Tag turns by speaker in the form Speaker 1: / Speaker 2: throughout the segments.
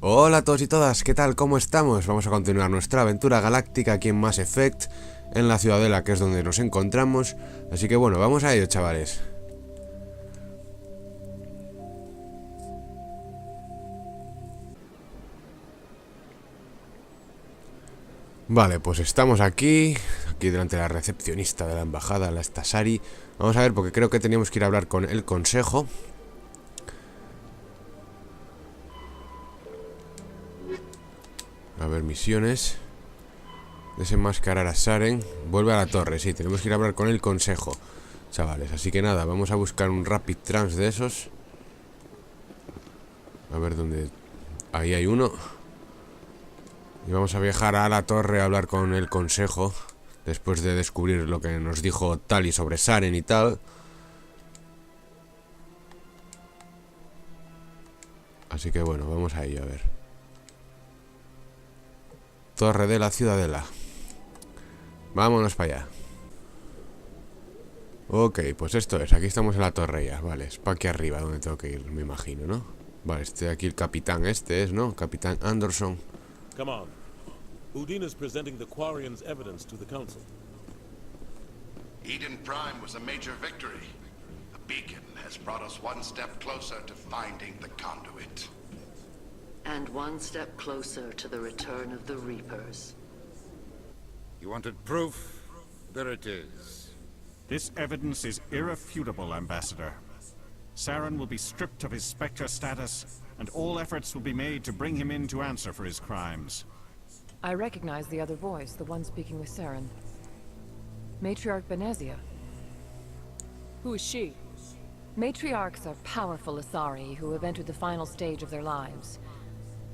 Speaker 1: Hola a todos y todas, ¿qué tal? ¿Cómo estamos? Vamos a continuar nuestra aventura galáctica aquí en Mass Effect, en la ciudadela, que es donde nos encontramos. Así que bueno, vamos a ello, chavales. Vale, pues estamos aquí delante de la recepcionista de la embajada, la Stasari. Vamos a ver, porque creo que teníamos que ir a hablar con el consejo. A ver, misiones. Desenmascarar a Saren. Vuelve a la torre, sí, tenemos que ir a hablar con el consejo, chavales. Así que nada, vamos a buscar un Rapid Trans de esos. A ver dónde... Ahí hay uno. Y vamos a viajar a la torre a hablar con el consejo, después de descubrir lo que nos dijo Tali sobre Saren y tal. Así que bueno, vamos a ello, a ver. Torre de la ciudadela. Vámonos para allá. Ok, pues esto es, aquí estamos en la torre ya. Vale, es para aquí arriba donde tengo que ir, me imagino, ¿no? Vale, aquí el capitán este es, ¿no? Capitán Anderson.
Speaker 2: Come on. Udine is presenting the Quarians' evidence to the Council.
Speaker 3: Eden Prime was a major victory. A beacon has brought us one step closer to finding the conduit.
Speaker 4: And one step closer to the return of the Reapers.
Speaker 5: You wanted proof? There it is.
Speaker 6: This evidence is irrefutable, Ambassador. Saren will be stripped of his Spectre status, and all efforts will be made to bring him in to answer for his crimes.
Speaker 7: I recognize the other voice, the one speaking with Saren. Matriarch Benezia.
Speaker 8: Who is she?
Speaker 7: Matriarchs are powerful Asari who have entered the final stage of their lives.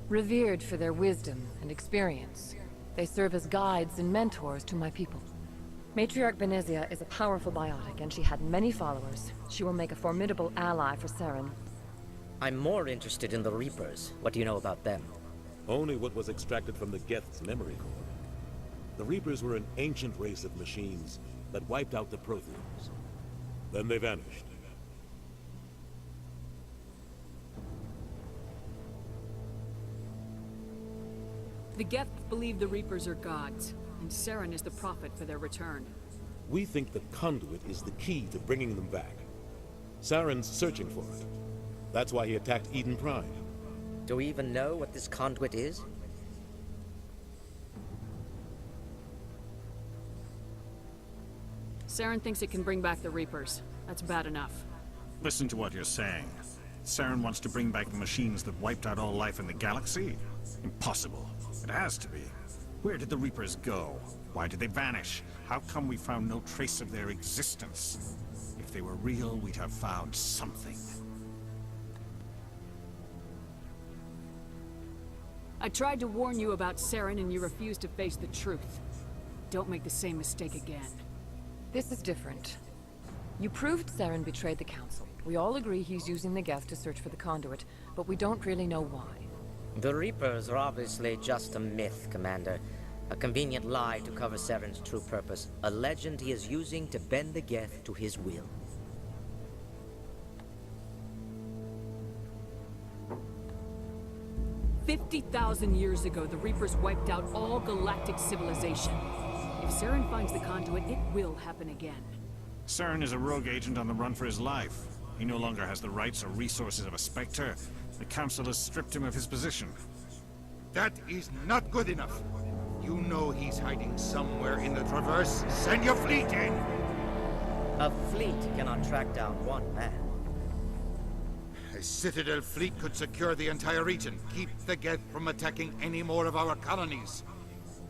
Speaker 7: Revered for their wisdom and experience, they serve as guides and mentors to my people. Matriarch Benezia is a powerful biotic, and she had many followers. She will make a formidable ally for Saren.
Speaker 9: I'm more interested in the Reapers. What do you know about them?
Speaker 2: Only what was extracted from the Geth's memory core. The Reapers were an ancient race of machines that wiped out the Protheans. Then they vanished.
Speaker 8: The Geth believe the Reapers are gods, and Saren is the prophet for their return.
Speaker 2: We think the conduit is the key to bringing them back. Saren's searching for it. That's why he attacked Eden Prime.
Speaker 9: Do we even know what this conduit is?
Speaker 8: Saren thinks it can bring back the Reapers. That's bad enough.
Speaker 6: Listen to what you're saying. Saren wants to bring back the machines that wiped out all life in the galaxy? Impossible. It has to be. Where did the Reapers go? Why did they vanish? How come we found no trace of their existence? If they were real, we'd have found something.
Speaker 8: I tried to warn you about Saren and you refused to face the truth. Don't make the same mistake again.
Speaker 7: This is different. You proved Saren betrayed the Council. We all agree he's using the Geth to search for the conduit, but we don't really know why.
Speaker 9: The Reapers are obviously just a myth, Commander. A convenient lie to cover Saren's true purpose. A legend he is using to bend the Geth to his will.
Speaker 8: "50,000 years ago, the Reapers wiped out all galactic civilization. If Saren finds the conduit, it will happen again.
Speaker 6: Saren is a rogue agent on the run for his life. He no longer has the rights or resources of a Spectre. The Council has stripped him of his position.
Speaker 5: That is not good enough. You know he's hiding somewhere in the Traverse. Send your fleet in!
Speaker 9: A fleet cannot track down one man.
Speaker 5: A Citadel fleet could secure the entire region. Keep the Geth from attacking any more of our colonies.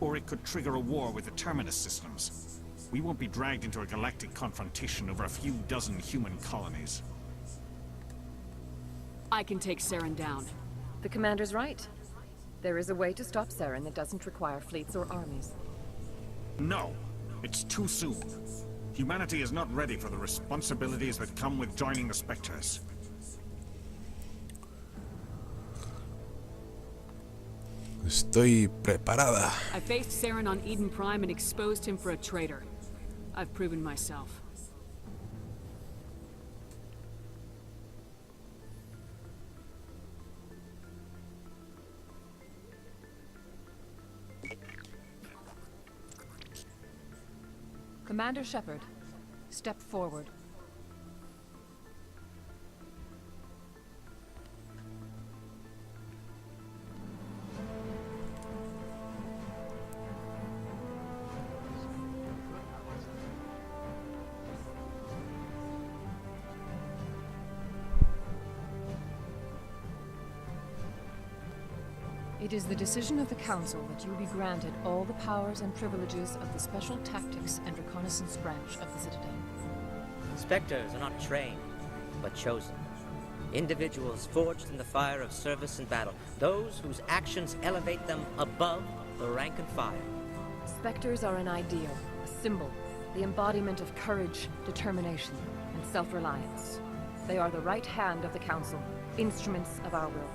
Speaker 6: Or it could trigger a war with the Terminus systems. We won't be dragged into a galactic confrontation over a few dozen human colonies.
Speaker 8: I can take Saren down.
Speaker 7: The Commander's right. There is a way to stop Saren that doesn't require fleets or armies.
Speaker 6: No! It's too soon. Humanity is not ready for the responsibilities that come with joining the Spectres.
Speaker 1: Estoy preparada.
Speaker 8: I faced Saren on Eden Prime and exposed him for a traitor. I've proven myself.
Speaker 7: Commander Shepard, step forward. It is the decision of the Council that you be granted all the powers and privileges of the Special Tactics and Reconnaissance Branch of the Citadel.
Speaker 9: Spectres are not trained, but chosen. Individuals forged in the fire of service and battle. Those whose actions elevate them above the rank and file.
Speaker 7: Spectres are an ideal, a symbol, the embodiment of courage, determination, and self-reliance. They are the right hand of the Council, instruments of our will.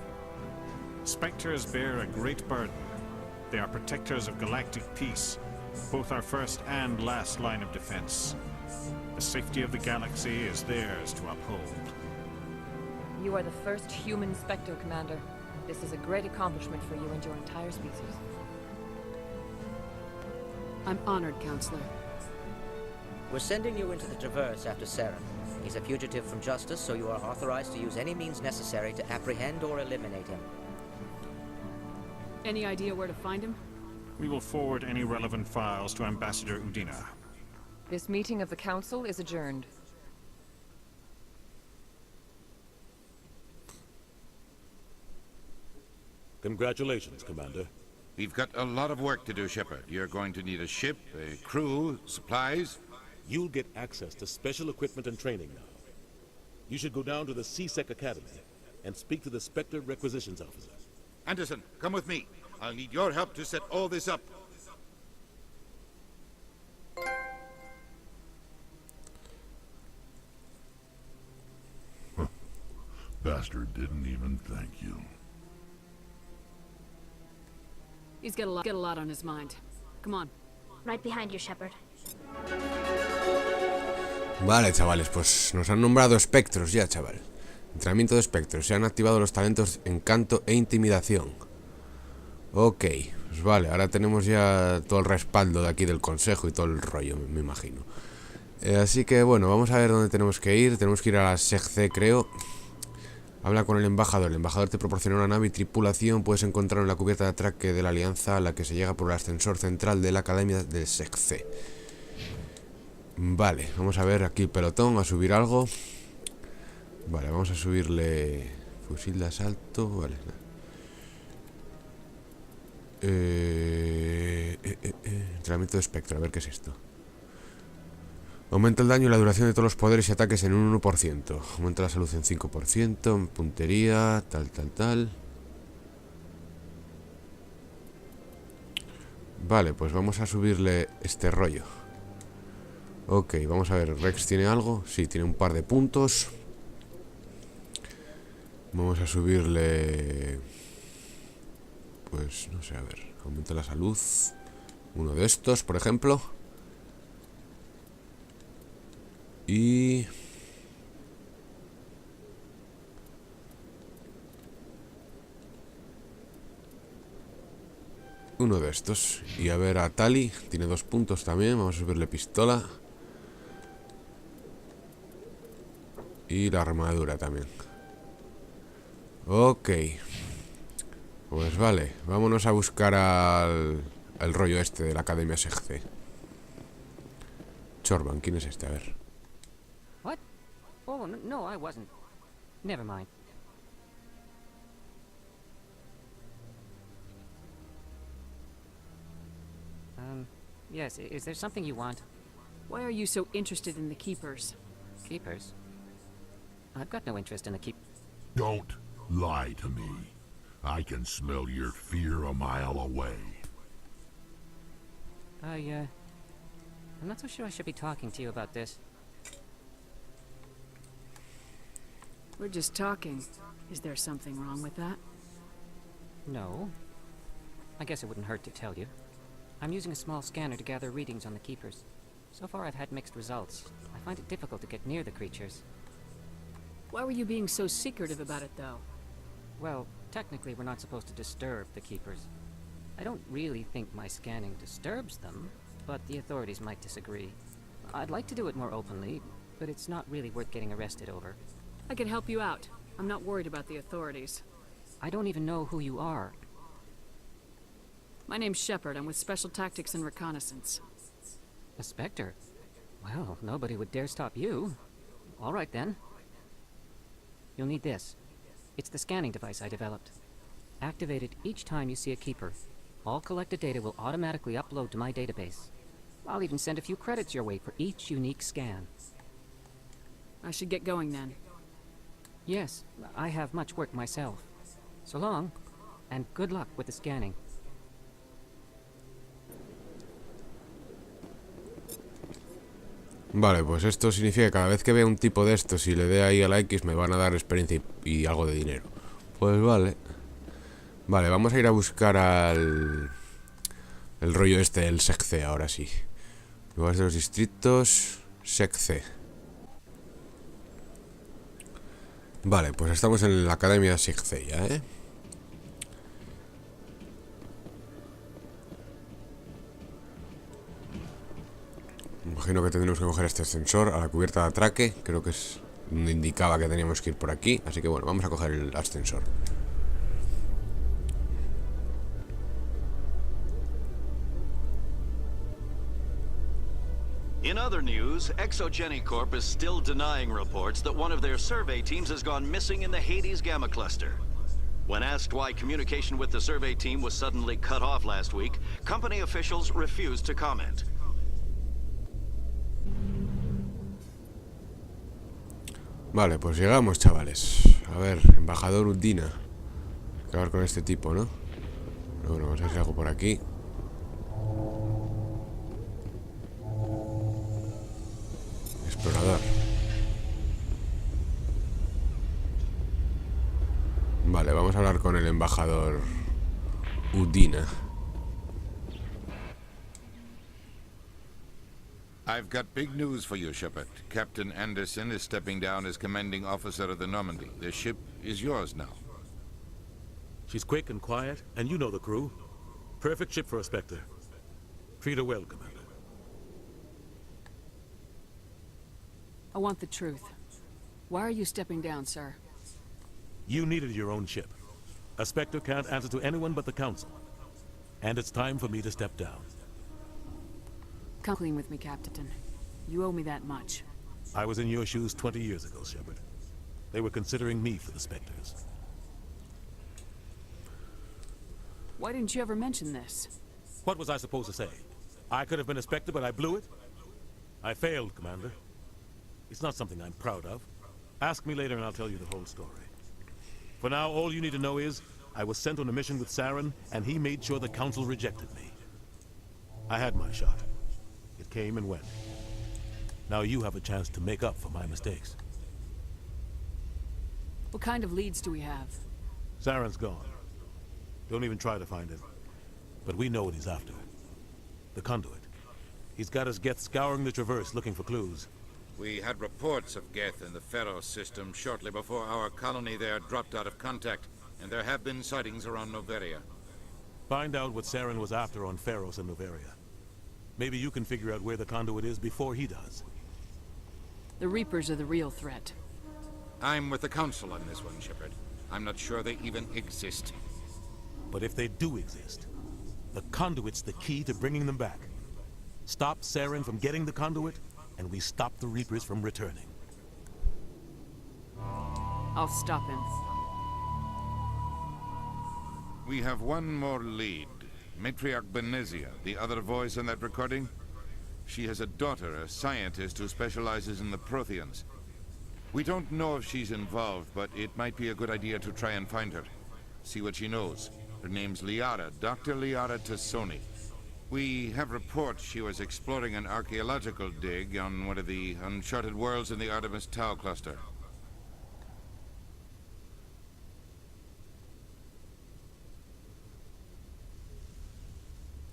Speaker 6: Spectres bear a great burden. They are protectors of galactic peace, both our first and last line of defense. The safety of the galaxy is theirs to uphold.
Speaker 7: You are the first human Spectre, Commander. This is a great accomplishment for you and your entire species.
Speaker 8: I'm honored, Counselor.
Speaker 9: We're sending you into the Traverse after Saren. He's a fugitive from justice, so you are authorized to use any means necessary to apprehend or eliminate him.
Speaker 8: Any idea where to find him?
Speaker 6: We will forward any relevant files to Ambassador Udina.
Speaker 7: This meeting of the Council is adjourned.
Speaker 2: Congratulations, Commander.
Speaker 5: We've got a lot of work to do, Shepard. You're going to need a ship, a crew, supplies.
Speaker 2: You'll get access to special equipment and training now. You should go down to the C-Sec Academy and speak to the Spectre Requisitions Officer.
Speaker 5: Anderson, come with me. I'll need your help to set all this up.
Speaker 10: Bastard didn't even thank you.
Speaker 8: He's got a lot on his mind. Come on.
Speaker 11: Right behind you, Shepard.
Speaker 1: Vale, chavales, pues nos han nombrado espectros ya, chaval. Entrenamiento de espectros. Se han activado los talentos encanto e intimidación. Ok, pues vale, ahora tenemos ya todo el respaldo de aquí del consejo y todo el rollo, me imagino. Así que bueno, vamos a ver dónde tenemos que ir. Tenemos que ir a la SEGC, creo. Habla con el embajador. El embajador te proporciona una nave y tripulación. Puedes encontrar en la cubierta de atraque de la Alianza, a la que se llega por el ascensor central de la Academia del SEGC. Vale, vamos a ver aquí el pelotón, a subir algo. Vale, vamos a subirle fusil de asalto. Vale. Entrenamiento de espectro, a ver qué es esto. Aumenta el daño y la duración de todos los poderes y ataques en un 1%. Aumenta la salud en 5%, en puntería, tal. Vale, pues vamos a subirle este rollo. Ok, vamos a ver, ¿Rex tiene algo? Sí, tiene un par de puntos. Vamos a subirle... Pues no sé, a ver, aumenta la salud. Uno de estos, por ejemplo. Y... uno de estos. Y a ver, a Tali, tiene 2 puntos también. Vamos a subirle pistola. Y la armadura también. Ok. Pues vale, vámonos a buscar al rollo este de la Academia SEGC. Chorban, ¿quién es este? A ver.
Speaker 12: What? Oh, no, I wasn't. Never mind. Yes, is there something you want?
Speaker 8: Why are you so interested in the Keepers?
Speaker 12: Keepers? I've got no interest in the
Speaker 10: Don't lie to me. I can smell your fear a mile away.
Speaker 12: I'm not so sure I should be talking to you about this.
Speaker 8: We're just talking. Is there something wrong with that?
Speaker 12: No. I guess it wouldn't hurt to tell you. I'm using a small scanner to gather readings on the Keepers. So far I've had mixed results. I find it difficult to get near the creatures.
Speaker 8: Why were you being so secretive about it, though?
Speaker 12: Well, technically we're not supposed to disturb the Keepers. I don't really think my scanning disturbs them, but the authorities might disagree. I'd like to do it more openly, but it's not really worth getting arrested over.
Speaker 8: I can help you out. I'm not worried about the authorities.
Speaker 12: I don't even know who you are.
Speaker 8: My name's Shepard. I'm with Special Tactics and Reconnaissance.
Speaker 12: A Spectre? Well, nobody would dare stop you. All right, then. You'll need this. It's the scanning device I developed. Activate it each time you see a Keeper. All collected data will automatically upload to my database. I'll even send a few credits your way for each unique scan.
Speaker 8: I should get going then.
Speaker 12: Yes, I have much work myself. So long, and good luck with the scanning.
Speaker 1: Vale, pues esto significa que cada vez que vea un tipo de estos y le dé ahí a la X me van a dar experiencia y algo de dinero. Pues vale. Vale, vamos a ir a buscar al... el rollo este, el SecC, ahora sí. Lugares de los distritos... SecC. Vale, pues estamos en la academia SecC ya, ¿eh? Imagino que tendremos que coger este ascensor a la cubierta de atraque. Creo que es donde indicaba que teníamos que ir por aquí. Así que bueno, vamos a coger el ascensor.
Speaker 11: In other news, Exogeny Corp is still denying reports that one of their survey teams has gone missing in the Hades Gamma Cluster. When asked why communication with the survey team was suddenly cut off last week, company officials refused to comment.
Speaker 1: Vale, pues llegamos, chavales. A ver, embajador Udina. Hay que hablar con este tipo, ¿no? Pero bueno, vamos a ver si hago por aquí. Explorador. Vale, vamos a hablar con el embajador Udina.
Speaker 5: I've got big news for you, Shepard. Captain Anderson is stepping down as commanding officer of the Normandy. The ship is yours now.
Speaker 2: She's quick and quiet, and you know the crew. Perfect ship for a Spectre. Treat her well, Commander.
Speaker 8: I want the truth. Why are you stepping down, sir?
Speaker 2: You needed your own ship. A Spectre can't answer to anyone but the Council. And it's time for me to step down.
Speaker 8: Come clean with me, Captain. You owe me that much.
Speaker 2: I was in your shoes 20 years ago, Shepard. They were considering me for the Spectres.
Speaker 8: Why didn't you ever mention this?
Speaker 2: What was I supposed to say? I could have been a Spectre, but I blew it? I failed, Commander. It's not something I'm proud of. Ask me later and I'll tell you the whole story. For now, all you need to know is, I was sent on a mission with Saren, and he made sure the Council rejected me. I had my shot. It came and went. Now you have a chance to make up for my mistakes.
Speaker 8: What kind of leads do we have?
Speaker 2: Saren's gone. Don't even try to find him. But we know what he's after. The conduit. He's got us Geth scouring the Traverse looking for clues.
Speaker 5: We had reports of Geth in the Pharaoh system shortly before our colony there dropped out of contact, and there have been sightings around Noveria.
Speaker 2: Find out what Saren was after on Pharos and Noveria. Maybe you can figure out where the conduit is before he does.
Speaker 8: The Reapers are the real threat.
Speaker 5: I'm with the Council on this one, Shepard. I'm not sure they even exist.
Speaker 2: But if they do exist, the conduit's the key to bringing them back. Stop Saren from getting the conduit, and we stop the Reapers from returning.
Speaker 8: I'll stop him.
Speaker 5: We have one more lead. Matriarch Benezia, the other voice in that recording. She has a daughter, a scientist who specializes in the Protheans. We don't know if she's involved, but it might be a good idea to try and find her. See what she knows. Her name's Liara, Dr. Liara Tassoni. We have reports she was exploring an archaeological dig on one of the uncharted worlds in the Artemis Tau cluster.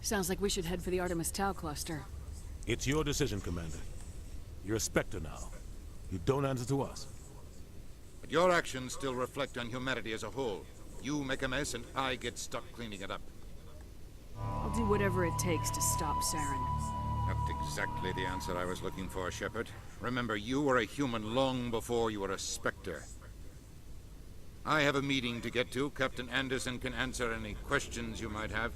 Speaker 8: Sounds like we should head for the Artemis Tau cluster.
Speaker 2: It's your decision, Commander. You're a Spectre now. You don't answer to us.
Speaker 5: But your actions still reflect on humanity as a whole. You make a mess and I get stuck cleaning it up.
Speaker 8: I'll do whatever it takes to stop Saren.
Speaker 5: Not exactly the answer I was looking for, Shepard. Remember, you were a human long before you were a Spectre. I have a meeting to get to. Captain Anderson can answer any questions you might have.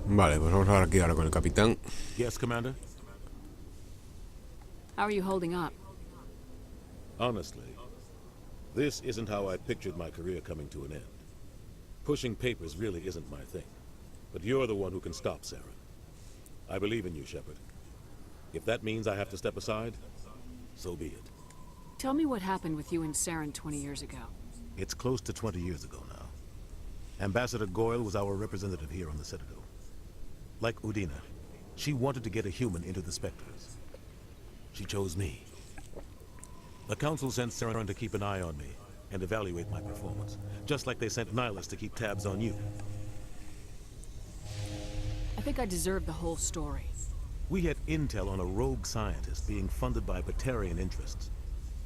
Speaker 1: Vale, pues vamos a hablar aquí ahora con el capitán.
Speaker 2: Yes, Commander?
Speaker 8: How are you holding up?
Speaker 2: Honestly, this isn't how I pictured my career coming to an end. Pushing papers really isn't my thing. But you're the one who can stop Saren. I believe in you, Shepard. If that means I have to step aside, so be it.
Speaker 8: Tell me what happened with you and Saren 20 years ago.
Speaker 2: It's close to 20 years ago now. Ambassador Goyle was our representative here on the Citadel. Like Udina, she wanted to get a human into the Spectres. She chose me. The Council sent Saren to keep an eye on me and evaluate my performance, just like they sent Nihilus to keep tabs on you.
Speaker 8: I think I deserve the whole story.
Speaker 2: We had intel on a rogue scientist being funded by Batarian interests.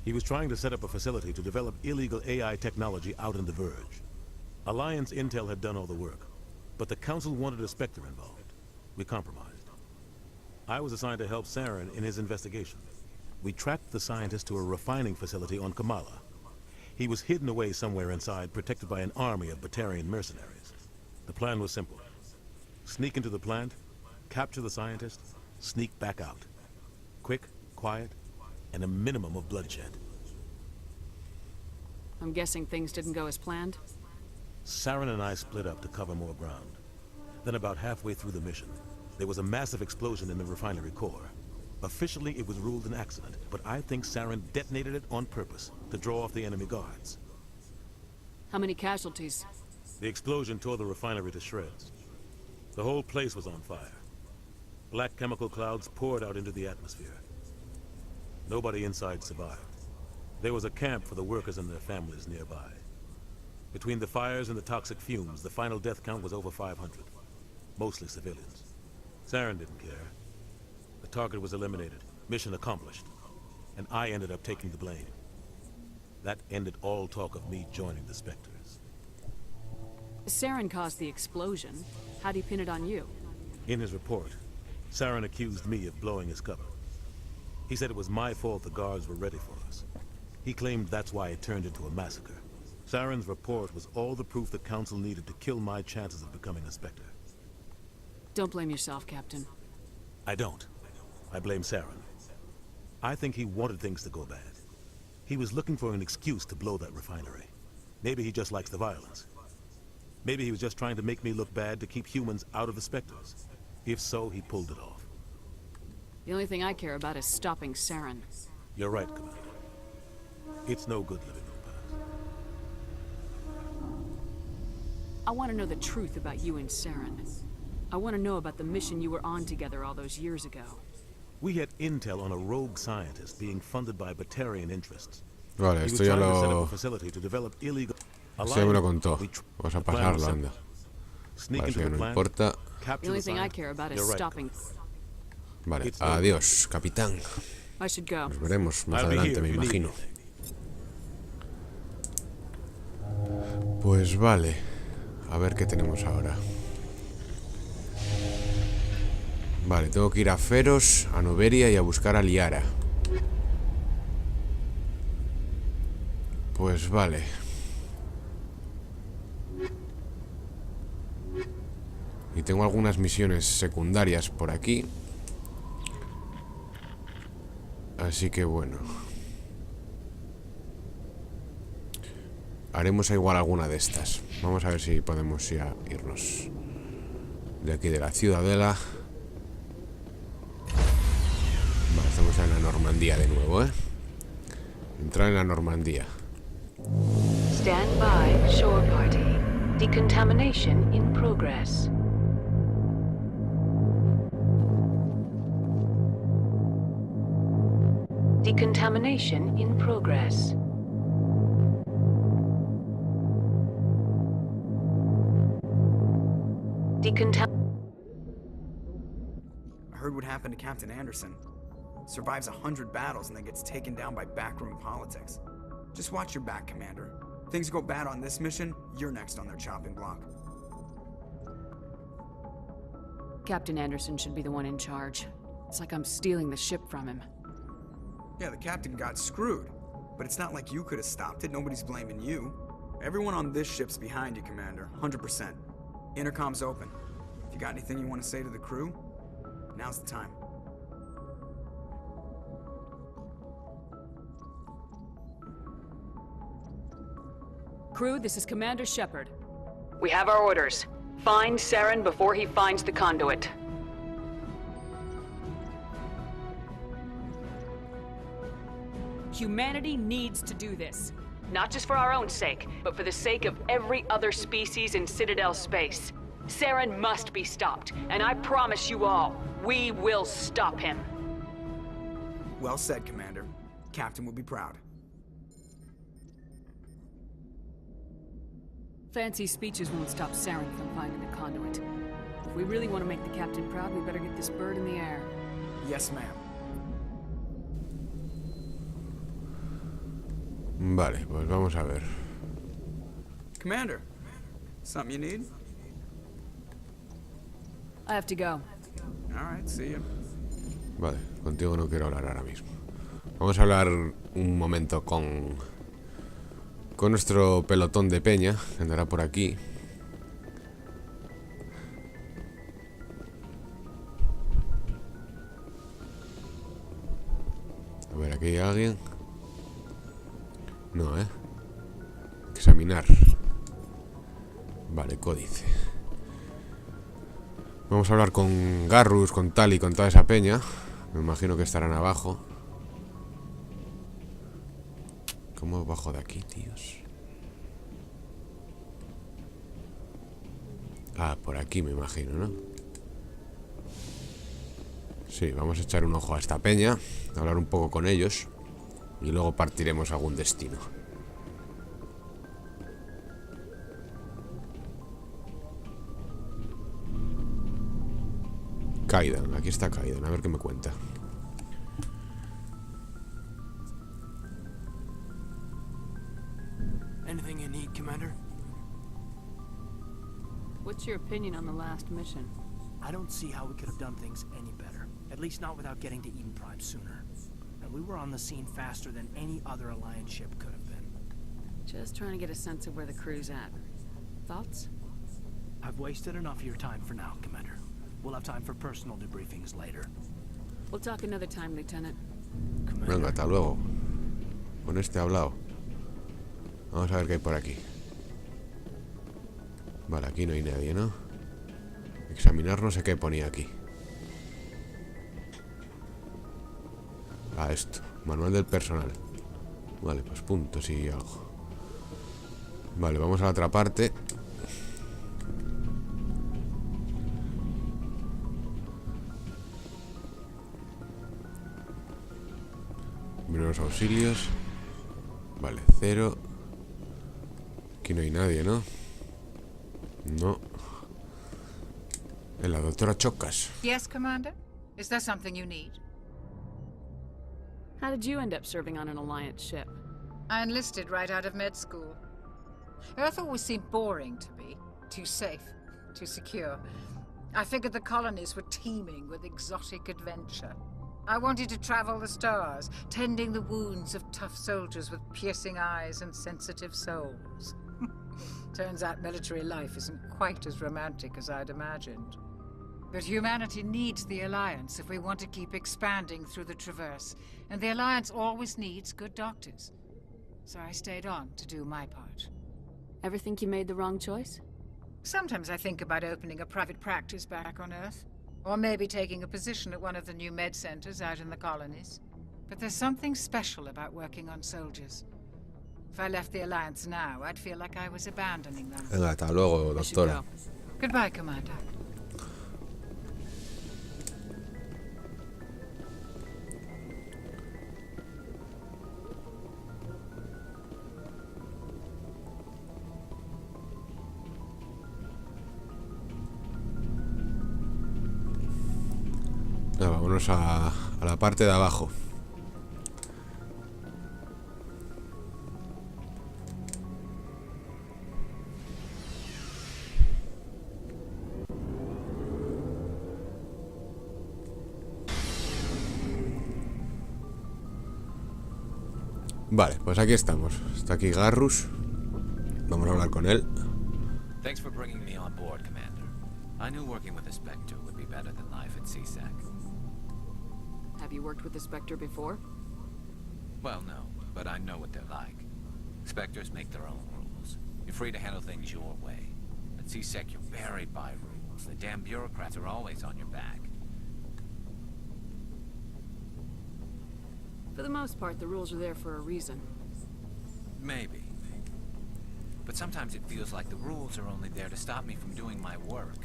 Speaker 2: He was trying to set up a facility to develop illegal AI technology out in the Verge. Alliance intel had done all the work, but the Council wanted a Spectre involved. We compromised. I was assigned to help Saren in his investigation. We tracked the scientist to a refining facility on Kamala. He was hidden away somewhere inside, protected by an army of Batarian mercenaries. The plan was simple. Sneak into the plant, capture the scientist, sneak back out. Quick, quiet, and a minimum of bloodshed.
Speaker 8: I'm guessing things didn't go as planned?
Speaker 2: Saren and I split up to cover more ground. Then about halfway through the mission, there was a massive explosion in the refinery core. Officially, it was ruled an accident, but I think Saren detonated it on purpose to draw off the enemy guards.
Speaker 8: How many casualties?
Speaker 2: The explosion tore the refinery to shreds. The whole place was on fire. Black chemical clouds poured out into the atmosphere. Nobody inside survived. There was a camp for the workers and their families nearby. Between the fires and the toxic fumes, the final death count was over 500. Mostly civilians. Saren didn't care. The target was eliminated, mission accomplished, and I ended up taking the blame. That ended all talk of me joining the Spectres.
Speaker 8: Saren caused the explosion. How'd he pin it on you?
Speaker 2: In his report, Saren accused me of blowing his cover. He said it was my fault the guards were ready for us. He claimed that's why it turned into a massacre. Saren's report was all the proof the Council needed to kill my chances of becoming a Spectre.
Speaker 8: Don't blame yourself, Captain.
Speaker 2: I don't. I blame Saren. I think he wanted things to go bad. He was looking for an excuse to blow that refinery. Maybe he just likes the violence. Maybe he was just trying to make me look bad to keep humans out of the Spectres. If so, he pulled it off.
Speaker 8: The only thing I care about is stopping Saren.
Speaker 2: You're right, Commander. It's no good living in the past.
Speaker 8: I want to know the truth about you and Saren. I want to know about the mission you were on together all those years ago.
Speaker 2: We had intel on a rogue scientist being funded by Batarian interests.
Speaker 1: Vale, esto ya lo... Esto ya me lo contó. Vamos a pasarlo, anda. Vale, eso ya no importa.
Speaker 8: The only thing I care about is stopping.
Speaker 1: Vale, adiós, capitán.
Speaker 8: I should go.
Speaker 1: Nos veremos más adelante, me imagino. Pues vale. A ver qué tenemos ahora. Vale, tengo que ir a Feros, a Noveria y a buscar a Liara. Pues vale. Y tengo algunas misiones secundarias por aquí. Así que bueno. Haremos igual alguna de estas. Vamos a ver si podemos ya irnos de aquí de la ciudadela. Vale, estamos en la Normandía de nuevo, ¿eh? Entrar en la Normandía.
Speaker 4: Stand by, shore party. Decontamination in progress. Decontamination in progress.
Speaker 13: I heard what happened to Captain Anderson. Survives 100 battles and then gets taken down by backroom politics. Just watch your back, Commander. Things go bad on this mission, you're next on their chopping block.
Speaker 8: Captain Anderson should be the one in charge. It's like I'm stealing the ship from him.
Speaker 13: Yeah, the captain got screwed. But it's not like you could have stopped it. Nobody's blaming you. Everyone on this ship's behind you, Commander. 100%. Intercom's open. If you got anything you want to say to the crew, now's the time.
Speaker 8: Crew, this is Commander Shepard.
Speaker 14: We have our orders. Find Saren before he finds the conduit.
Speaker 8: Humanity needs to do this.
Speaker 14: Not just for our own sake, but for the sake of every other species in Citadel space. Saren must be stopped, and I promise you all, we will stop him.
Speaker 13: Well said, Commander. Captain will be proud.
Speaker 8: Fancy speeches won't stop Saren from finding the conduit. If we really want to make the captain proud, we better get this bird in the air.
Speaker 13: Yes, ma'am.
Speaker 1: Vale, pues vamos a ver.
Speaker 13: Commander, something you need?
Speaker 8: I have to go.
Speaker 13: All right, see you.
Speaker 1: Vale, contigo no quiero hablar ahora mismo. Vamos a hablar un momento con nuestro pelotón de peña, que andará por aquí. A ver, aquí hay alguien. No, examinar. Vale, códice. Vamos a hablar con Garrus, con Tali, con toda esa peña. Me imagino que estarán abajo. ¿Cómo bajo de aquí, tíos? Ah, por aquí me imagino, ¿no? Sí, vamos a echar un ojo a esta peña, hablar un poco con ellos y luego partiremos a algún destino. Kaidan, aquí está Kaidan, a ver qué me cuenta.
Speaker 15: Anything you need, Commander?
Speaker 8: What's your opinion on the last mission?
Speaker 15: I don't see how we could have done things any better. At least not without getting to Eden Prime sooner. And we were on the scene faster than any other Alliance ship could have been.
Speaker 8: Just trying to get a sense of where the crew's at. Thoughts?
Speaker 15: I've wasted enough of your time for now, Commander. We'll have time for personal debriefings later.
Speaker 8: We'll talk another time, Lieutenant.
Speaker 1: Venga, hasta luego. Con este he hablado. Vamos a ver qué hay por aquí. Vale, aquí no hay nadie, ¿no? Examinar no sé qué ponía aquí. Ah, esto. Manual del personal. Vale, pues puntos y algo. Vale, vamos a la otra parte. Primeros auxilios. Vale, 0. Aquí no hay nadie, ¿no? No. En la doctora Chocas.
Speaker 16: Yes, Commander? Is there something you need?
Speaker 8: How did you end up serving on an Alliance ship?
Speaker 16: I enlisted right out of med school. Earth always seemed boring to me. Too safe, too secure. I figured the colonies were teeming with exotic adventure. I wanted to travel the stars, tending the wounds of tough soldiers with piercing eyes and sensitive souls. Turns out military life isn't quite as romantic as I'd imagined. But humanity needs the Alliance if we want to keep expanding through the Traverse, and the Alliance always needs good doctors. So I stayed on to do my part.
Speaker 8: Ever think you made the wrong choice?
Speaker 16: Sometimes I think about opening a private practice back on Earth. Or maybe taking a position at one of the new med centers out in the colonies. But there's something special about working on soldiers. If I left the Alliance now, I'd feel like I was abandoning them.
Speaker 1: Venga, hasta luego, doctora.
Speaker 16: Goodbye, Commander.
Speaker 1: Vámonos a la parte de abajo. Vale, pues aquí estamos. Está aquí Garrus. Vamos a hablar con él.
Speaker 17: Thanks for bringing me on board, Commander. I knew working with a Spectre would be better than life at CSEC.
Speaker 8: Have you worked with the Spectre before?
Speaker 17: Well, no, but I know what they're like. Spectres make their own rules. You're free to handle things your way. At CSEC, you're buried by rules. The damn bureaucrats are always on your back.
Speaker 8: For the most part, the rules are there for a reason.
Speaker 17: Maybe. But sometimes it feels like the rules are only there to stop me from doing my work.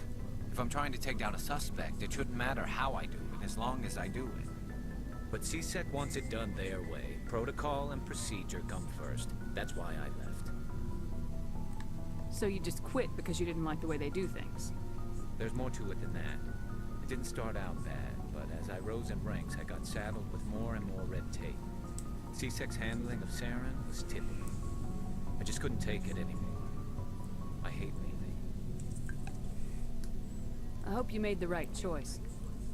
Speaker 17: If I'm trying to take down a suspect, it shouldn't matter how I do it, as long as I do it.
Speaker 18: But CSEC wants it done their way. Protocol and procedure come first. That's why I left.
Speaker 8: So you just quit because you didn't like the way they do things?
Speaker 18: There's more to it than that. It didn't start out bad, but as I rose in ranks, I got saddled with more and more red tape. CSEC's handling of Saren was typical. I just couldn't take it anymore. I hate leaving.
Speaker 8: I hope you made the right choice.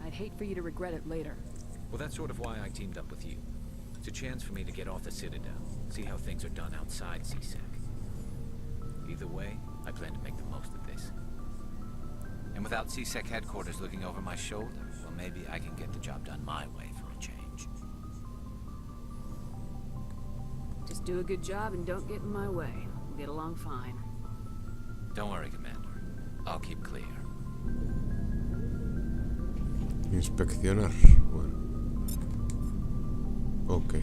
Speaker 8: I'd hate for you to regret it later.
Speaker 18: Well, that's sort of why I teamed up with you. It's a chance for me to get off the Citadel, see how things are done outside CSEC. Either way, I plan to make the most of this.
Speaker 17: And without CSEC headquarters looking over my shoulder, well, maybe I can get the job done my way for a change.
Speaker 8: Just do a good job and don't get in my way. We'll get along fine.
Speaker 17: Don't worry, Commander. I'll keep clear.
Speaker 1: Inspeccionar. Bueno. Ok.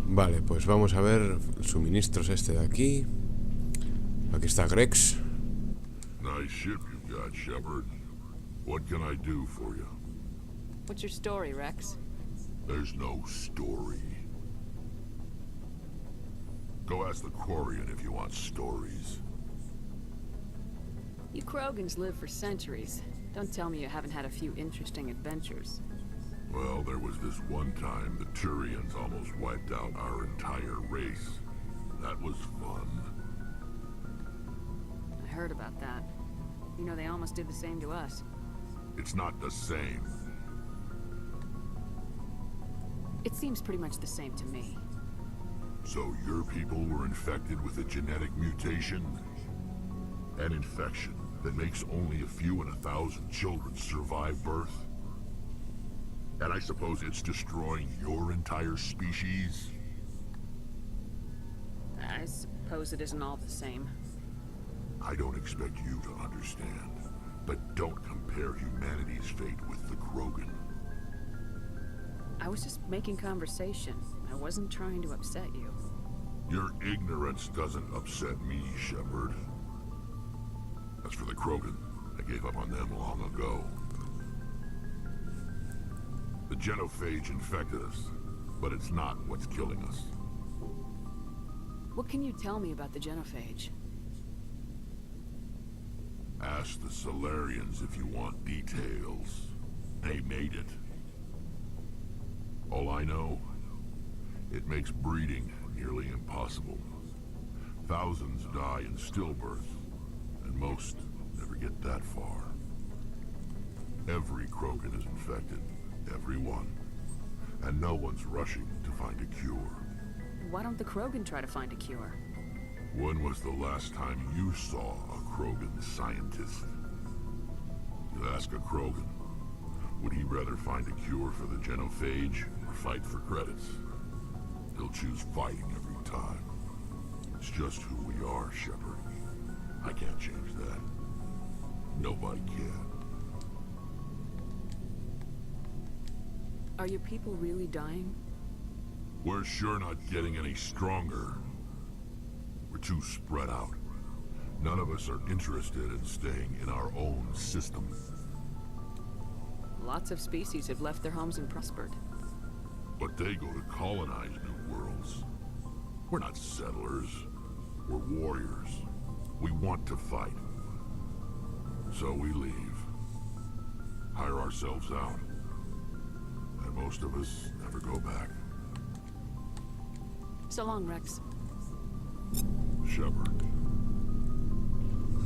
Speaker 1: Vale, pues vamos a ver suministros este de aquí. Aquí está Grex.
Speaker 10: Nice ship you've got, Shepard. What can I do for you?
Speaker 8: What's your story, Rex?
Speaker 10: There's no story. Go ask the Quarian if you want stories.
Speaker 8: You Krogans live for centuries. Don't tell me you haven't had a few interesting adventures.
Speaker 10: Well, there was this one time the Turians almost wiped out our entire race. That was fun.
Speaker 8: I heard about that. You know, they almost did the same to us.
Speaker 10: It's not the same.
Speaker 8: It seems pretty much the same to me.
Speaker 10: So your people were infected with a genetic mutation? An infection that makes only a few in 1,000 children survive birth? And I suppose it's destroying your entire species?
Speaker 8: I suppose it isn't all the same.
Speaker 10: I don't expect you to understand, but don't compare humanity's fate with the Krogan.
Speaker 8: I was just making conversation. I wasn't trying to upset you.
Speaker 10: Your ignorance doesn't upset me, Shepard. As for the Krogan, I gave up on them long ago. The genophage infected us, but it's not what's killing us.
Speaker 8: What can you tell me about the genophage?
Speaker 10: Ask the Solarians if you want details. They made it. All I know, it makes breeding nearly impossible. Thousands die in stillbirth, and most never get that far. Every Krogan is infected. Every one. And no one's rushing to find a cure.
Speaker 8: Why don't the Krogan try to find a cure?
Speaker 10: When was the last time you saw a Krogan scientist? You ask a Krogan, would he rather find a cure for the genophage or fight for credits? He'll choose fighting every time. It's just who we are, Shepard. I can't change that. Nobody can.
Speaker 8: Are your people really dying?
Speaker 10: We're sure not getting any stronger. We're too spread out. None of us are interested in staying in our own system.
Speaker 8: Lots of species have left their homes and prospered.
Speaker 10: But they go to colonize new worlds. We're not settlers. We're warriors. We want to fight. So we leave. Hire ourselves out. And most of us never go back.
Speaker 8: So long, Rex.
Speaker 10: Shepard.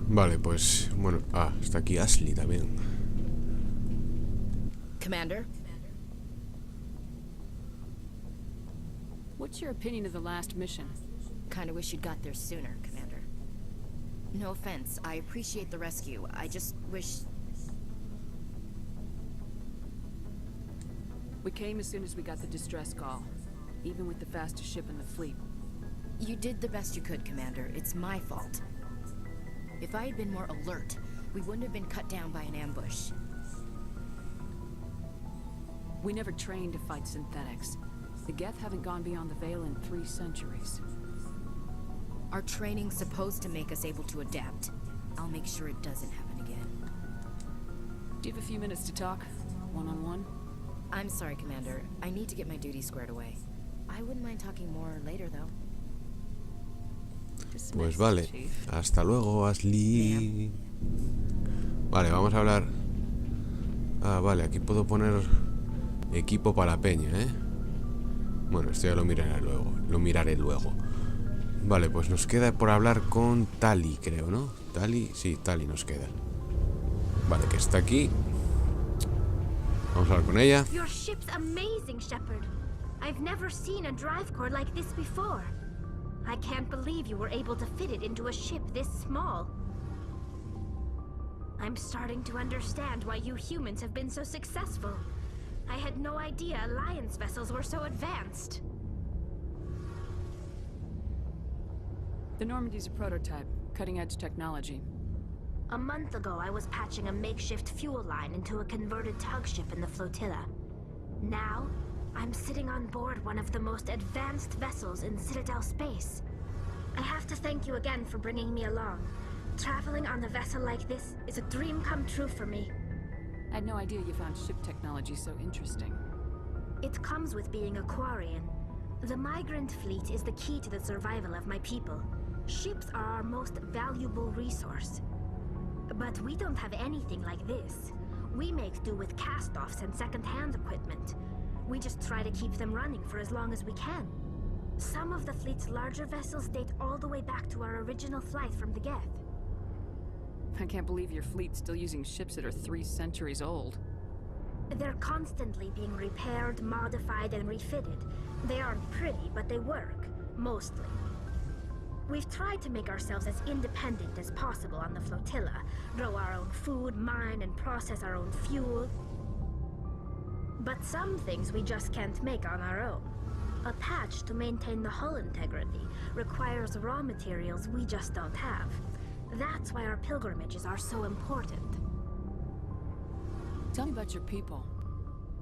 Speaker 1: Vale, pues bueno, está aquí Ashley también.
Speaker 19: Commander?
Speaker 8: What's your opinion of the last mission?
Speaker 19: Kinda wish you'd got there sooner, Commander. No offense, I appreciate the rescue. I just wish...
Speaker 8: We came as soon as we got the distress call, even with the fastest ship in the fleet.
Speaker 19: You did the best you could, Commander. It's my fault. If I had been more alert, we wouldn't have been cut down by an ambush.
Speaker 8: We never trained to fight synthetics. The Geth haven't gone beyond the Veil in 3 centuries.
Speaker 19: Our training's supposed to make us able to adapt. I'll make sure it doesn't happen again.
Speaker 8: Do you have a few minutes to talk? One-on-one?
Speaker 19: I'm sorry, Commander. I need to get my duties squared away. I wouldn't mind talking more later, though.
Speaker 1: Pues vale. Hasta luego, Ashley. Vale, vamos a hablar... Ah, vale, aquí puedo poner equipo para la peña, ¿eh? Bueno, esto ya lo miraré luego. Vale, pues nos queda por hablar con Tali, creo, ¿no? Tali, sí, Tali nos queda. Vale, que está aquí. Vamos a hablar con ella.
Speaker 20: Your ship's amazing, Shepard. I've never seen a drive core like this before. I can't believe you were able to fit it into a ship this small. I'm starting to understand why you humans have been so successful. I had no idea Alliance vessels were so advanced.
Speaker 8: The Normandy's a prototype, cutting-edge technology.
Speaker 20: A month ago, I was patching a makeshift fuel line into a converted tug ship in the flotilla. Now, I'm sitting on board one of the most advanced vessels in Citadel space. I have to thank you again for bringing me along. Traveling on a vessel like this is a dream come true for me.
Speaker 8: I had no idea you found ship technology so interesting.
Speaker 20: It comes with being a Quarian. The migrant fleet is the key to the survival of my people. Ships are our most valuable resource. But we don't have anything like this. We make do with cast-offs and second-hand equipment. We just try to keep them running for as long as we can. Some of the fleet's larger vessels date all the way back to our original flight from the Geth.
Speaker 8: I can't believe your fleet's still using ships that are 3 centuries old.
Speaker 20: They're constantly being repaired, modified, and refitted. They aren't pretty, but they work. Mostly. We've tried to make ourselves as independent as possible on the flotilla. Grow our own food, mine, and process our own fuel. But some things we just can't make on our own. A patch to maintain the hull integrity requires raw materials we just don't have. That's why our pilgrimages are so important.
Speaker 8: Tell me about your people.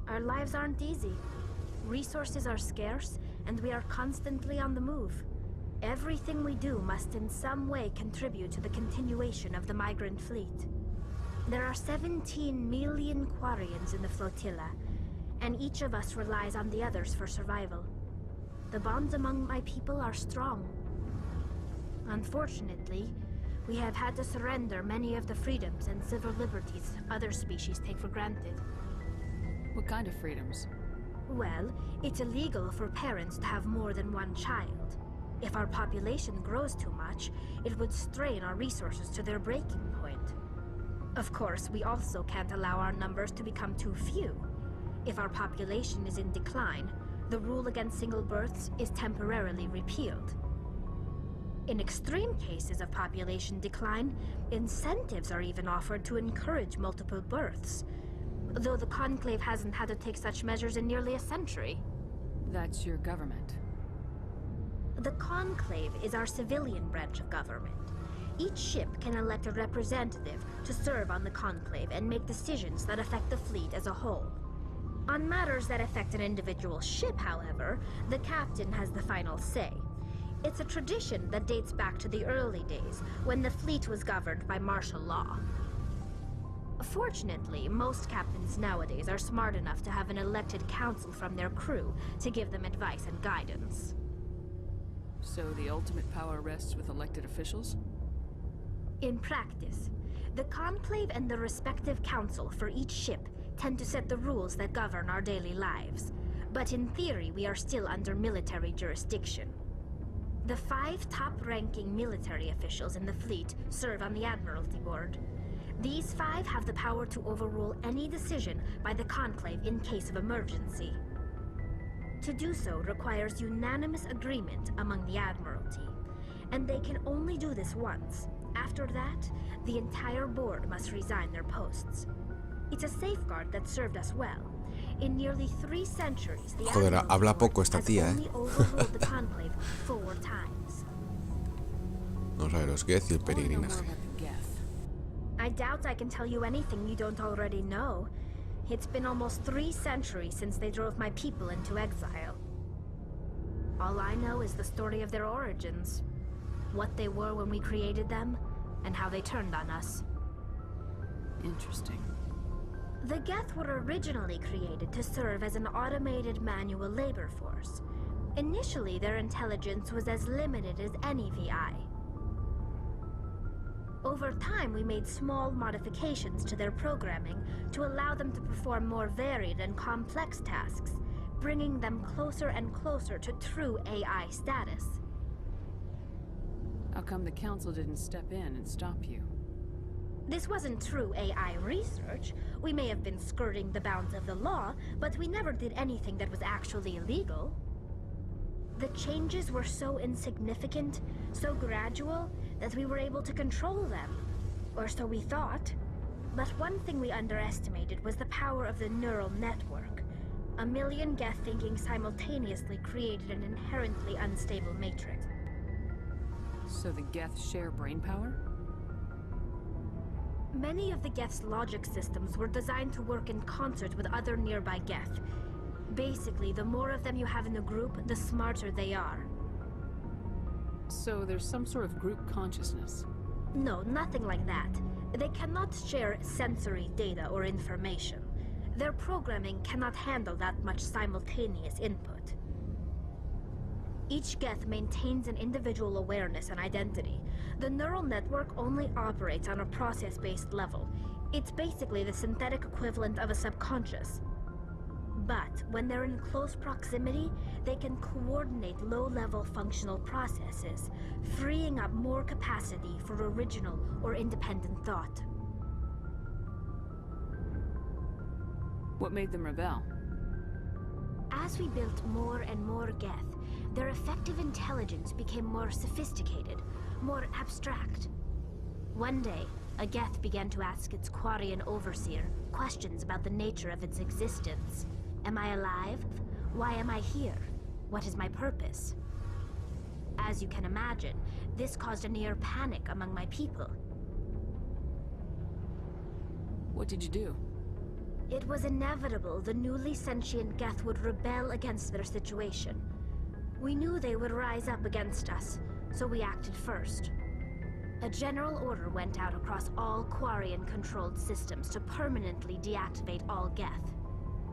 Speaker 20: Our lives aren't easy. Resources are scarce, and we are constantly on the move. Everything we do must in some way contribute to the continuation of the migrant fleet. There are 17 million Quarians in the flotilla, and each of us relies on the others for survival. The bonds among my people are strong. Unfortunately, we have had to surrender many of the freedoms and civil liberties other species take for granted.
Speaker 8: What kind of freedoms?
Speaker 20: Well, it's illegal for parents to have more than one child. If our population grows too much, it would strain our resources to their breaking point. Of course, we also can't allow our numbers to become too few. If our population is in decline, the rule against single births is temporarily repealed. In extreme cases of population decline, incentives are even offered to encourage multiple births, though the Conclave hasn't had to take such measures in nearly a century.
Speaker 8: That's your government.
Speaker 20: The Conclave is our civilian branch of government. Each ship can elect a representative to serve on the Conclave and make decisions that affect the fleet as a whole. On matters that affect an individual ship, however, the captain has the final say. It's a tradition that dates back to the early days, when the fleet was governed by martial law. Fortunately, most captains nowadays are smart enough to have an elected council from their crew to give them advice and guidance.
Speaker 8: So the ultimate power rests with elected officials?
Speaker 20: In practice, the Conclave and the respective council for each ship tend to set the rules that govern our daily lives. But in theory, we are still under military jurisdiction. The 5 top-ranking military officials in the fleet serve on the Admiralty Board. These 5 have the power to overrule any decision by the Conclave in case of emergency. To do so requires unanimous agreement among the Admiralty, and they can only do this once. After that, the entire board must resign their posts. It's a safeguard that served us well. In nearly 3 centuries, the
Speaker 1: Joder,
Speaker 20: Admiralty
Speaker 1: habla
Speaker 20: Board
Speaker 1: poco esta
Speaker 20: has
Speaker 1: tía,
Speaker 20: only overruled the Conclave 4 times.
Speaker 1: Vamos a ver los Geth y el peregrinaje.
Speaker 20: I doubt I can tell you anything you don't already know. It's been almost 3 centuries since they drove my people into exile. All I know is the story of their origins. What they were when we created them, and how they turned on us.
Speaker 8: Interesting.
Speaker 20: The Geth were originally created to serve as an automated manual labor force. Initially, their intelligence was as limited as any VI. Over time, we made small modifications to their programming to allow them to perform more varied and complex tasks, bringing them closer and closer to true AI status.
Speaker 8: How come the Council didn't step in and stop you?
Speaker 20: This wasn't true AI research. We may have been skirting the bounds of the law, but we never did anything that was actually illegal. The changes were so insignificant, so gradual, that we were able to control them. Or so we thought. But one thing we underestimated was the power of the neural network. 1 million Geth thinking simultaneously created an inherently unstable matrix.
Speaker 8: So the Geth share brain power?
Speaker 20: Many of the Geth's logic systems were designed to work in concert with other nearby Geth. Basically, the more of them you have in a group, the smarter they are.
Speaker 8: So there's some sort of group consciousness?
Speaker 20: No, nothing like that. They cannot share sensory data or information. Their programming cannot handle that much simultaneous input. Each Geth maintains an individual awareness and identity. The neural network only operates on a process-based level. It's basically the synthetic equivalent of a subconscious. But when they're in close proximity, they can coordinate low-level functional processes, freeing up more capacity for original or independent thought.
Speaker 8: What made them rebel?
Speaker 20: As we built more and more Geth, their effective intelligence became more sophisticated, more abstract. One day, a Geth began to ask its Quarian overseer questions about the nature of its existence. Am I alive? Why am I here? What is my purpose? As you can imagine, this caused a near panic among my people.
Speaker 8: What did you do?
Speaker 20: It was inevitable the newly sentient Geth would rebel against their situation. We knew they would rise up against us, so we acted first. A general order went out across all Quarian-controlled systems to permanently deactivate all Geth.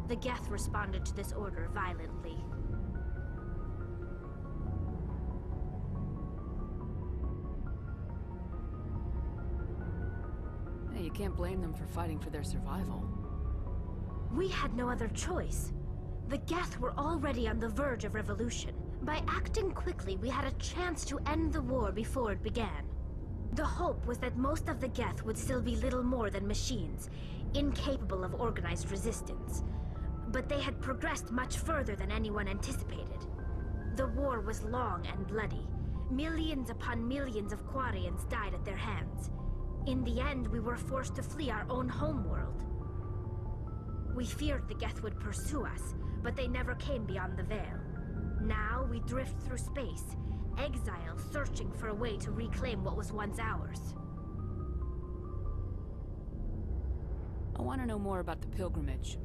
Speaker 20: The Geth responded to this order violently.
Speaker 8: Hey, you can't blame them for fighting for their survival.
Speaker 20: We had no other choice. The Geth were already on the verge of revolution. By acting quickly, we had a chance to end the war before it began. The hope was that most of the Geth would still be little more than machines, incapable of organized resistance. But they had progressed much further than anyone anticipated. The war was long and bloody. Millions upon millions of Quarians died at their hands. In the end, we were forced to flee our own homeworld. We feared the Geth would pursue us, but they never came beyond the Veil. Now we drift through space, exile, searching for a way to reclaim what was once ours.
Speaker 8: I want to know more about the pilgrimage.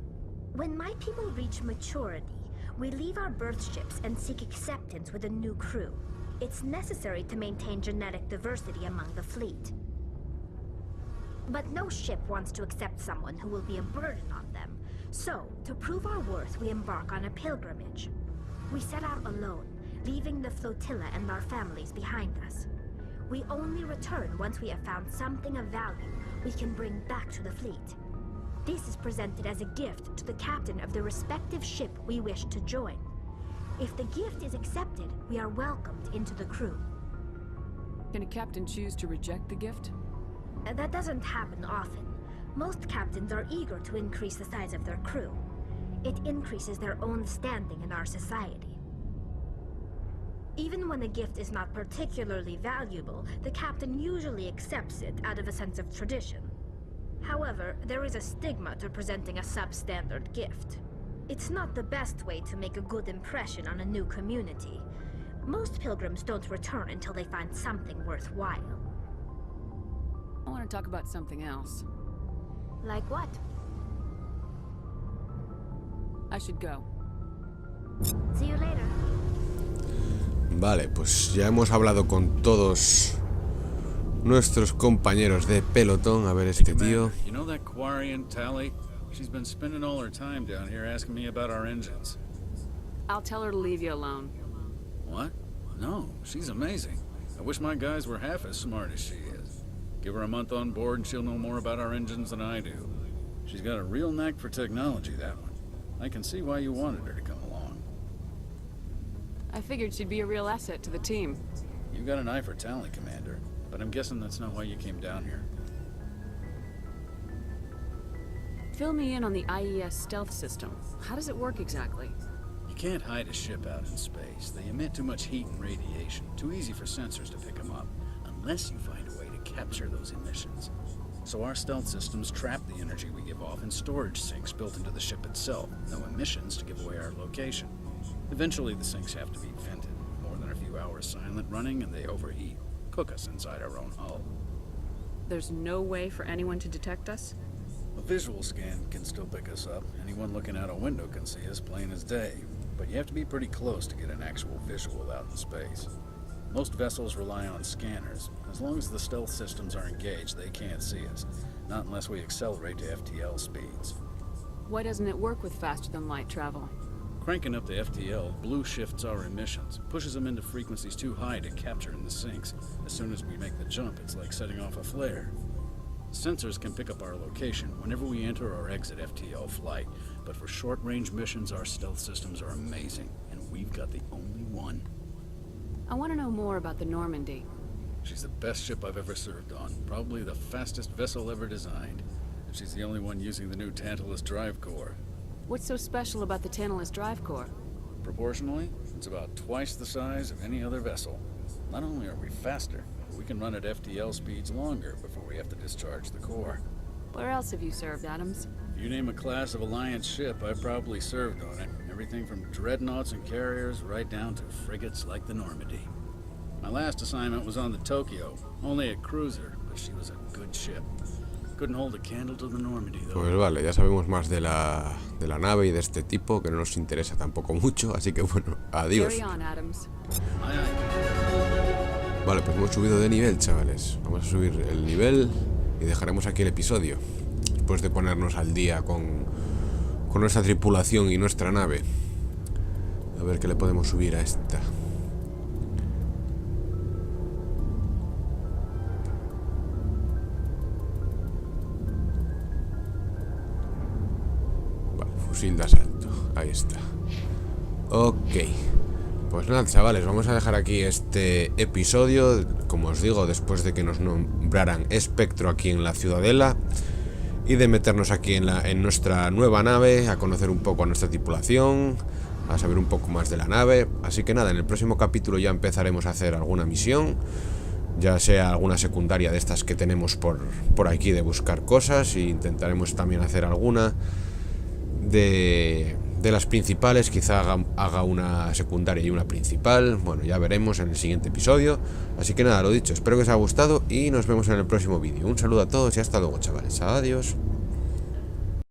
Speaker 20: When my people reach maturity, we leave our birth ships and seek acceptance with a new crew. It's necessary to maintain genetic diversity among the fleet. But no ship wants to accept someone who will be a burden on them. So, to prove our worth, we embark on a pilgrimage. We set out alone, leaving the flotilla and our families behind us. We only return once we have found something of value we can bring back to the fleet. This is presented as a gift to the captain of the respective ship we wish to join. If the gift is accepted, we are welcomed into the crew.
Speaker 8: Can a captain choose to reject the gift?
Speaker 20: That doesn't happen often. Most captains are eager to increase the size of their crew. it increases their own standing in our society. Even when a gift is not particularly valuable, the captain usually accepts it out of a sense of tradition. However, there is a stigma to presenting a substandard gift. It's not the best way to make a good impression on a new community. Most pilgrims don't return until they find something worthwhile.
Speaker 8: I want to talk about something else.
Speaker 20: Like what?
Speaker 8: I should go.
Speaker 20: See you later.
Speaker 1: Vale, pues ya hemos hablado con todos nuestros compañeros de pelotón. A ver, este tío.
Speaker 21: You know that Quarian Tally? She's been spending all her time down here asking me about our engines.
Speaker 8: I'll tell her to leave you alone.
Speaker 21: What? No, she's amazing. I wish my guys were half as smart as she is. Give her a month on board and she'll know more about our engines than I do. She's got a real knack for technology, that one. I can see why you wanted her to come along.
Speaker 8: I figured she'd be a real asset to the team.
Speaker 21: You got an eye for talent, Commander, but I'm guessing that's not why you came down here.
Speaker 8: Fill me in on the IES stealth system. How does it work exactly?
Speaker 21: You can't hide a ship out in space. They emit too much heat and radiation. Too easy for sensors to pick them up, unless you find a way to capture those emissions. So our stealth systems trap the energy we give off in storage sinks built into the ship itself. No emissions to give away our location. Eventually the sinks have to be vented. More than a few hours silent running and they overheat. Cook us inside our own hull.
Speaker 8: There's no way for anyone to detect us?
Speaker 21: A visual scan can still pick us up. Anyone looking out a window can see us plain as day. But you have to be pretty close to get an actual visual out in space. Most vessels rely on scanners. As long as the stealth systems are engaged, they can't see us. Not unless we accelerate to FTL speeds.
Speaker 8: Why doesn't it work with faster-than-light travel?
Speaker 21: Cranking up the FTL blue shifts our emissions, pushes them into frequencies too high to capture in the sinks. As soon as we make the jump, it's like setting off a flare. Sensors can pick up our location whenever we enter or exit FTL flight, but for short-range missions, our stealth systems are amazing, and we've got the only one.
Speaker 8: I want to know more about the Normandy.
Speaker 21: She's the best ship I've ever served on, probably the fastest vessel ever designed. And she's the only one using the new Tantalus drive core.
Speaker 8: What's so special about the Tantalus drive core?
Speaker 21: Proportionally, it's about twice the size of any other vessel. Not only are we faster, but we can run at FTL speeds longer before we have to discharge the core.
Speaker 8: Where else have you served, Adams?
Speaker 21: If you name a class of Alliance ship, I've probably served on it. Everything from dreadnoughts and carriers right down to frigates like the Normandy. My last assignment was on the Tokyo, only a cruiser, but she was a good ship. Couldn't hold a candle to the Normandy, though.
Speaker 1: Pues vale, ya sabemos más de la nave y de este tipo, que no nos interesa tampoco mucho, así que bueno, adiós.
Speaker 8: Carry on, Adams.
Speaker 1: Vale, pues hemos subido de nivel, chavales. Vamos a subir el nivel y dejaremos aquí el episodio. Después de ponernos al día con nuestra tripulación y nuestra nave. A ver qué le podemos subir a esta. Vale, fusil de asalto. Ahí está. Ok. Pues nada, chavales, vamos a dejar aquí este episodio. Como os digo, después de que nos nombraran Espectro aquí en la Ciudadela y de meternos aquí en nuestra nueva nave, a conocer un poco a nuestra tripulación, a saber un poco más de la nave. Así que nada, en el próximo capítulo ya empezaremos a hacer alguna misión, ya sea alguna secundaria de estas que tenemos por aquí de buscar cosas, e intentaremos también hacer alguna de las principales. Quizá haga una secundaria y una principal. Bueno, ya veremos en el siguiente episodio. Así que nada, lo dicho, espero que os haya gustado y nos vemos en el próximo vídeo. Un saludo a todos y hasta luego, chavales. Adiós.